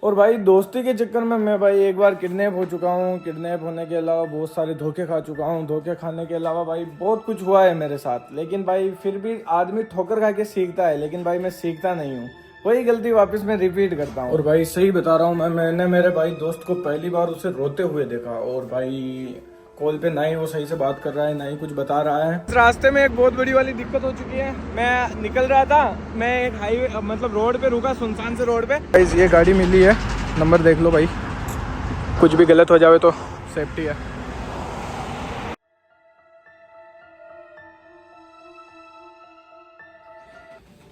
और भाई दोस्ती के चक्कर में मैं भाई एक बार किडनैप हो चुका हूँ। किडनैप होने के अलावा बहुत सारे धोखे खा चुका हूँ। धोखे खाने के अलावा भाई बहुत कुछ हुआ है मेरे साथ। लेकिन भाई फिर भी आदमी ठोकर खा के सीखता है, लेकिन भाई मैं सीखता नहीं हूँ। वही गलती वापस मैं रिपीट करता हूँ। और भाई सही बता रहा हूँ मैंने मेरे भाई दोस्त को पहली बार उसे रोते हुए देखा। और भाई कॉल पे ना ही वो सही से बात कर रहा है, ना ही कुछ बता रहा है। रास्ते में एक बहुत बड़ी वाली दिक्कत हो चुकी है। मैं निकल रहा था, मैं एक हाईवे मतलब रोड पे रुका, सुनसान से रोड पे। ये गाड़ी मिली है, नंबर देख लो भाई, कुछ भी गलत हो जाए तो सेफ्टी है।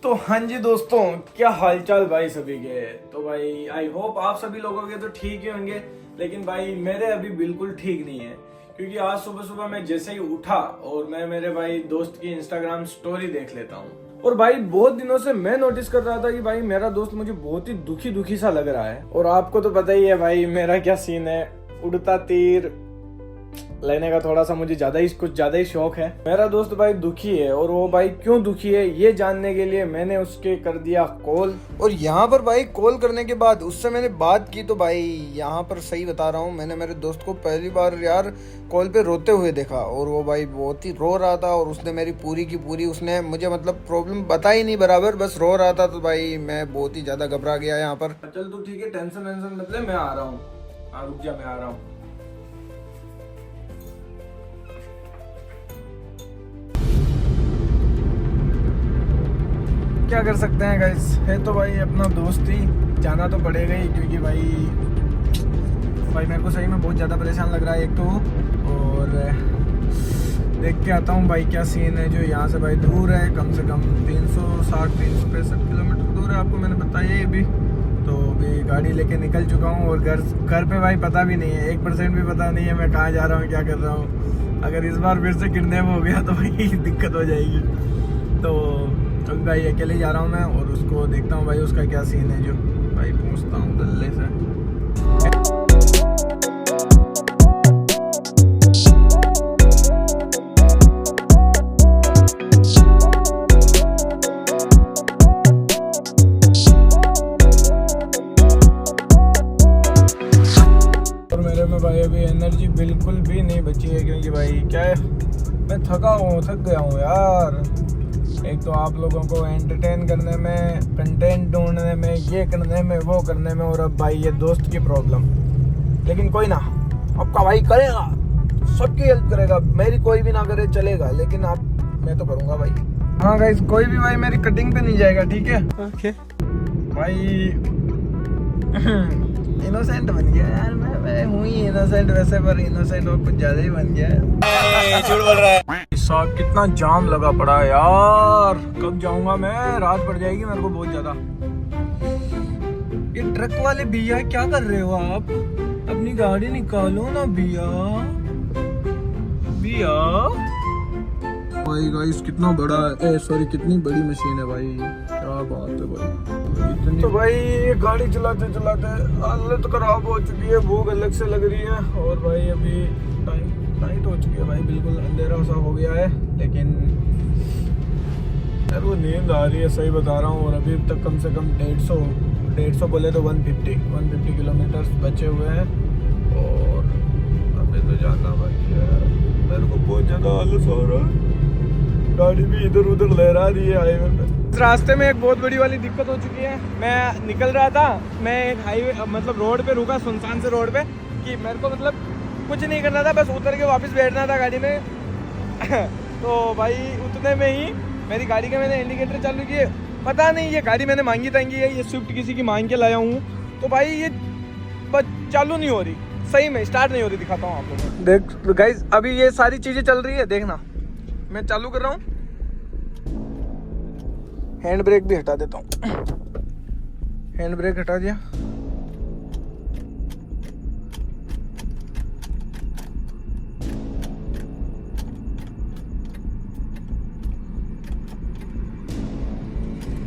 तो हाँ जी दोस्तों, क्या हालचाल भाई सभी के। तो भाई आई होप आप सभी लोगों के तो ठीक ही होंगे, लेकिन भाई मेरे अभी बिल्कुल ठीक नहीं है। क्योंकि आज सुबह सुबह मैं जैसे ही उठा और मैं मेरे भाई दोस्त की इंस्टाग्राम स्टोरी देख लेता हूँ। और भाई बहुत दिनों से मैं नोटिस कर रहा था कि भाई मेरा दोस्त मुझे बहुत ही दुखी दुखी सा लग रहा है। और आपको तो पता ही है भाई मेरा क्या सीन है, उड़ता तीर लेने का थोड़ा सा मुझे कुछ ज्यादा ही शौक है। मेरा दोस्त भाई दुखी है, और वो भाई क्यों दुखी है ये जानने के लिए मैंने उसके कर दिया कॉल। और यहाँ पर भाई कॉल करने के बाद उससे मैंने बात की, तो भाई यहाँ पर सही बता रहा हूँ, मैंने मेरे दोस्त को पहली बार यार कॉल पे रोते हुए देखा। और वो भाई बहुत ही रो रहा था, और उसने मेरी पूरी की पूरी उसने मुझे मतलब प्रॉब्लम बताई नहीं बराबर, बस रो रहा था। तो भाई मैं बहुत ही ज्यादा घबरा गया यहाँ पर। चल तू ठीक है, टेंशन वेंशन मतलब मैं आ रहा हूँ, रुक जा, मैं आ रहा हूँ। क्या कर सकते हैं गाइस, है तो भाई अपना दोस्त ही, जाना तो पड़ेगा ही। क्योंकि भाई मेरे को सही में बहुत ज़्यादा परेशान लग रहा है एक तो। और देख के आता हूँ भाई क्या सीन है। जो यहाँ से भाई दूर है, कम से कम 365 किलोमीटर दूर है, आपको मैंने बताया ही अभी। तो अभी गाड़ी लेके निकल चुका हूँ, और घर पे भाई पता भी नहीं है, 1% भी पता नहीं है मैं कहाँ जा रहा हूँ, क्या कर रहा हूँ। अगर इस बार फिर से किडनैप हो गया तो भाई दिक्कत हो जाएगी। तो भाई अकेले जा रहा हूँ मैं, और उसको देखता हूँ भाई उसका क्या सीन है। जो भाई पूछता हूँ दल्ले से। और मेरे में भाई अभी एनर्जी बिल्कुल भी नहीं बची है। क्योंकि भाई क्या है, मैं थक गया हूँ यार। एक तो आप लोगों को एंटरटेन करने में, कंटेंट ढूंढने में, ये करने में, वो करने में, और अब भाई ये दोस्त की प्रॉब्लम। लेकिन कोई ना, आपका भाई करेगा, सबकी हेल्प करेगा। मेरी कोई भी ना करे चलेगा, लेकिन मैं तो करूंगा भाई। हाँ गाइस, कोई भी भाई मेरी कटिंग पे नहीं जाएगा, ठीक है। ओके भाई इनोसेंट बन गया यार मैं हूँ ही इनोसेंट वैसे, पर इनोसेंट और कुछ ज्यादा ही बन गया है। झूठ बोल रहा है साहब, कितना जाम लगा पड़ा है यार। कब जाऊंगा मैं, रात पड़ जाएगी मेरे को बहुत ज्यादा। ये ट्रक वाले भैया क्या कर रहे हो आप, अपनी गाड़ी निकालो ना भैया। भाई गाइस कितना बड़ा कितनी बड़ी मशीन है भाई, क्या बात है भाई। तो भाई ये गाड़ी चलाते चलाते हालत खराब हो चुकी है, भूख अलग से लग रही है। और भाई अभी नाइट हो चुकी है भाई, बिल्कुल अंधेरा सा हो गया है। लेकिन यार वो नींद आ रही है, सही बता रहा हूँ। और अभी तक कम से कम 150 बोले तो 150 किलोमीटर बचे हुए हैं। और अभी तो जाना बाकी है। मेरे को बहुत ज़्यादा आलस हो रहा है, गाड़ी भी इधर उधर लहरा रही है हाईवे पे। रास्ते में एक बहुत बड़ी वाली दिक्कत हो चुकी है। मैं निकल रहा था, मैं एक हाईवे मतलब रोड पे रुका, सुनसान से रोड पे, कि मेरे को मतलब कुछ नहीं करना था, बस उतर के वापस बैठना था गाड़ी में। तो भाई उतने में ही मेरी गाड़ी का मैंने इंडिकेटर चालू किए। पता नहीं ये गाड़ी मैंने मांगी तांगी है, ये स्विफ्ट किसी की मांग के लाया हूँ। तो भाई ये चालू नहीं हो रही, सही में स्टार्ट नहीं हो रही। दिखाता हूँ आप लोगों को, देख गाइस, अभी ये सारी चीज़ें चल रही है, देखना। मैं चालू कर रहा हूँ, हैंड ब्रेक भी हटा देता हूँ। हैंड ब्रेक हटा दिया।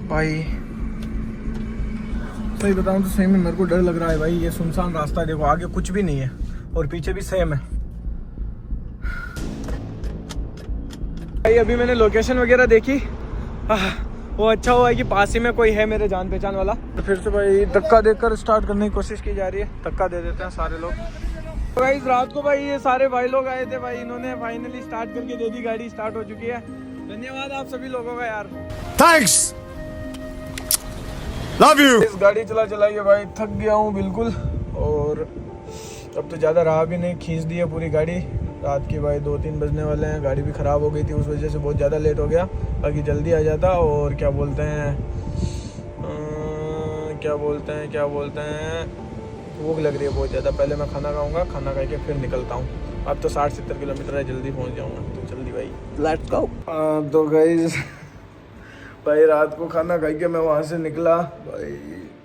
भाई सही बताऊं तो सही में मेरे को डर लग रहा है भाई। ये सुनसान रास्ता है, देखो आगे कुछ भी नहीं है और पीछे भी सेम है भाई। अभी मैंने लोकेशन वगैरह देखी, वो अच्छा हुआ है कि पास ही में कोई है मेरे जान पहचान वाला। तो फिर से भाई धक्का देकर स्टार्ट करने की कोशिश की जा रही है, धक्का दे देते हैं सारे लोग। तो भाई रात को भाई ये सारे भाई लोग आए थे भाई, इन्होंने फाइनली स्टार्ट करके दे दी, गाड़ी स्टार्ट हो चुकी है। धन्यवाद आप सभी लोगों का यार, थैंक्स, लव यू। इस गाड़ी चला चला के भाई थक गया हूँ बिल्कुल, और अब तो ज़्यादा रहा भी नहीं, खींच दी है पूरी गाड़ी। रात के भाई 2-3 बजने वाले हैं, गाड़ी भी ख़राब हो गई थी, उस वजह से बहुत ज़्यादा लेट हो गया, बाकी जल्दी आ जाता। और क्या बोलते हैं भूख लग रही है बहुत ज़्यादा, पहले मैं खाना खाऊंगा, खाना खा के फिर निकलता हूँ। अब तो 60-70 किलोमीटर है, जल्दी पहुँच जाऊँगा, तो जल्दी भाई लेट्स गो। तो गाइस भाई रात को खाना खा के मैं वहाँ से निकला भाई,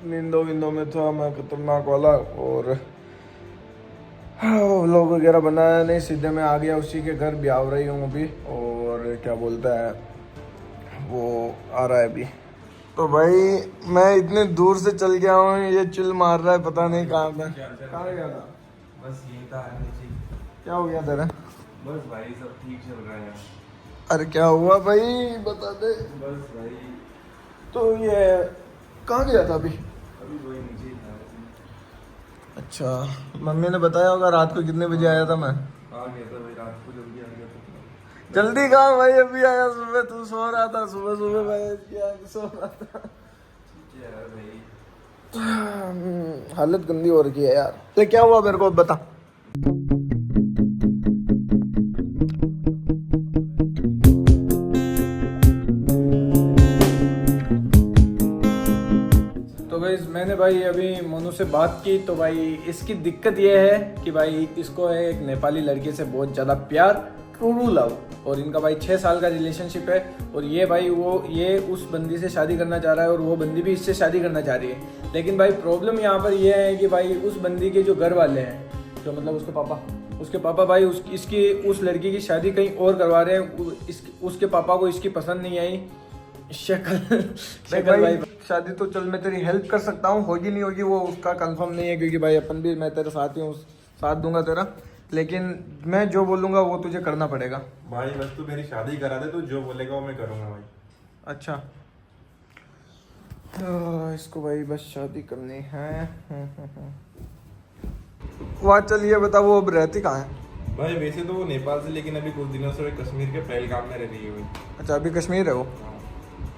नींदों विंदों में था मैं, खतरनाक वाला, और व्लॉग वगैरह बनाया नहीं, सीधे मैं आ गया उसी के घर, ब्याह रही हूँ अभी, और क्या बोलता है वो आ रहा है अभी। तो भाई मैं इतने दूर से चल गया हूँ, ये चिल मार रहा है, पता नहीं कहाँ पे, कहाँ गया था? बस ये था। क्या हो गया तेरा? बस भाई सब ठीक चल रहा है। अरे क्या हुआ भाई बता दे। बस भाई तो ये कहाँ गया था अभी? अभी वही नीचे था। अच्छा, मम्मी ने बताया होगा रात को कितने बजे आया था मैं? आ गया था भाई, रात को जल्दी आ गया था। जल्दी कहाँ भाई, अभी आया, सुबह तू सो रहा था, सुबह भाई क्या सो रहा था। ठीक है यार भाई। हालत गंदी हो रही है यार। तो क्या हुआ मेरे को बता। तो भाई मैंने भाई अभी मोनू से बात की, तो भाई इसकी दिक्कत ये है कि भाई इसको है एक नेपाली लड़की से बहुत ज़्यादा प्यार, ट्रू लव, और इनका भाई 6 साल का रिलेशनशिप है। और ये भाई ये उस बंदी से शादी करना चाह रहा है, और वो बंदी भी इससे शादी करना चाह रही है। लेकिन भाई प्रॉब्लम यहाँ पर ये है कि भाई उस बंदी के जो घर वाले हैं, जो मतलब उसके पापा भाई उस लड़की की शादी कहीं और करवा रहे हैं। उसके पापा को इसकी पसंद नहीं आई शक्ल भाई। शादी तो चल मैं तेरी हेल्प कर सकता हूँ, होगी नहीं होगी वो उसका कंफर्म नहीं है, क्योंकि भाई अपन भी, मैं तेरे साथ ही हूँ, साथ दूंगा तेरा, लेकिन मैं जो बोलूँगा वो तुझे करना पड़ेगा भाई। बस तू मेरी शादी करा दे, तू जो बोलेगा वो मैं करूँगा भाई। अच्छा इसको भाई बस शादी करनी है। वाह चलिए बता, वो अब रहती कहाँ है? भाई वैसे तो वो नेपाल से, लेकिन अभी कुछ दिनों से कश्मीर के पहलगाम में रह रही है भाई। अच्छा अभी कश्मीर है वो?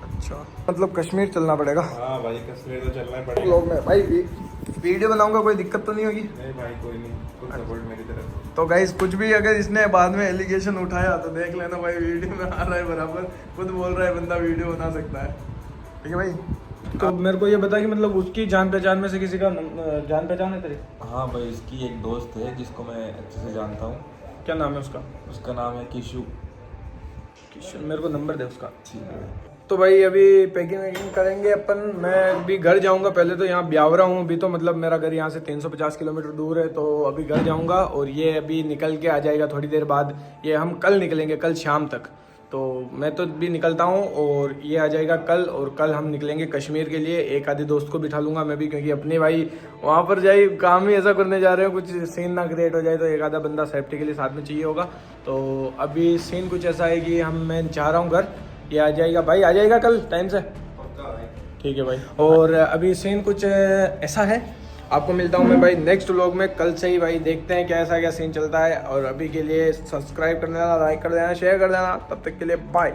अच्छा मतलब कश्मीर चलना पड़ेगा। हाँ भाई कश्मीर तो चलना ही पड़ेगा। लोग में भाई वीडियो बनाऊंगा, कोई दिक्कत तो नहीं होगी? नहीं भाई कोई नहीं, कुछ सपोर्ट मेरी तरफ से। तो गाइस कुछ भी अगर इसने बाद में एलिगेशन उठाया तो देख लेना भाई, वीडियो में आ रहा है बराबर, खुद बोल रहा है बंदा वीडियो बना सकता है, ठीक है भाई। तो मेरे को ये बता कि मतलब उसकी जान पहचान में से किसी का जान पहचान है तेरी? हाँ भाई, उसकी एक दोस्त है जिसको मैं अच्छे से जानता हूँ। क्या नाम है उसका? उसका नाम है किशु। मेरे को नंबर दे उसका। ठीक है। तो भाई अभी पैकिंग वैकिंग करेंगे अपन, मैं अभी घर जाऊंगा, पहले तो यहाँ ब्यावरा हूँ अभी, तो मतलब मेरा घर यहाँ से 350 किलोमीटर दूर है, तो अभी घर जाऊंगा, और ये अभी निकल के आ जाएगा थोड़ी देर बाद। ये हम कल निकलेंगे, कल शाम तक, तो मैं तो भी निकलता हूँ और ये आ जाएगा कल, और कल हम निकलेंगे कश्मीर के लिए। एक आधे दोस्त को बिठा लूँगा मैं भी, क्योंकि अपने भाई वहाँ पर जाए काम ही ऐसा करने जा रहे हैं, कुछ सीन ना क्रिएट हो जाए, तो एक आधा बंदा सेफ्टी के लिए साथ में चाहिए होगा। तो अभी सीन कुछ ऐसा है कि मैं जा रहा हूँ घर, ये आ जाएगा भाई, आ जाएगा कल टाइम से, ठीक है भाई। और अभी सीन कुछ ऐसा है, आपको मिलता हूँ मैं भाई नेक्स्ट व्लॉग में कल से ही भाई, देखते हैं कैसा क्या सीन चलता है। और अभी के लिए सब्सक्राइब कर देना, लाइक कर देना, शेयर कर देना, तब तक के लिए बाय।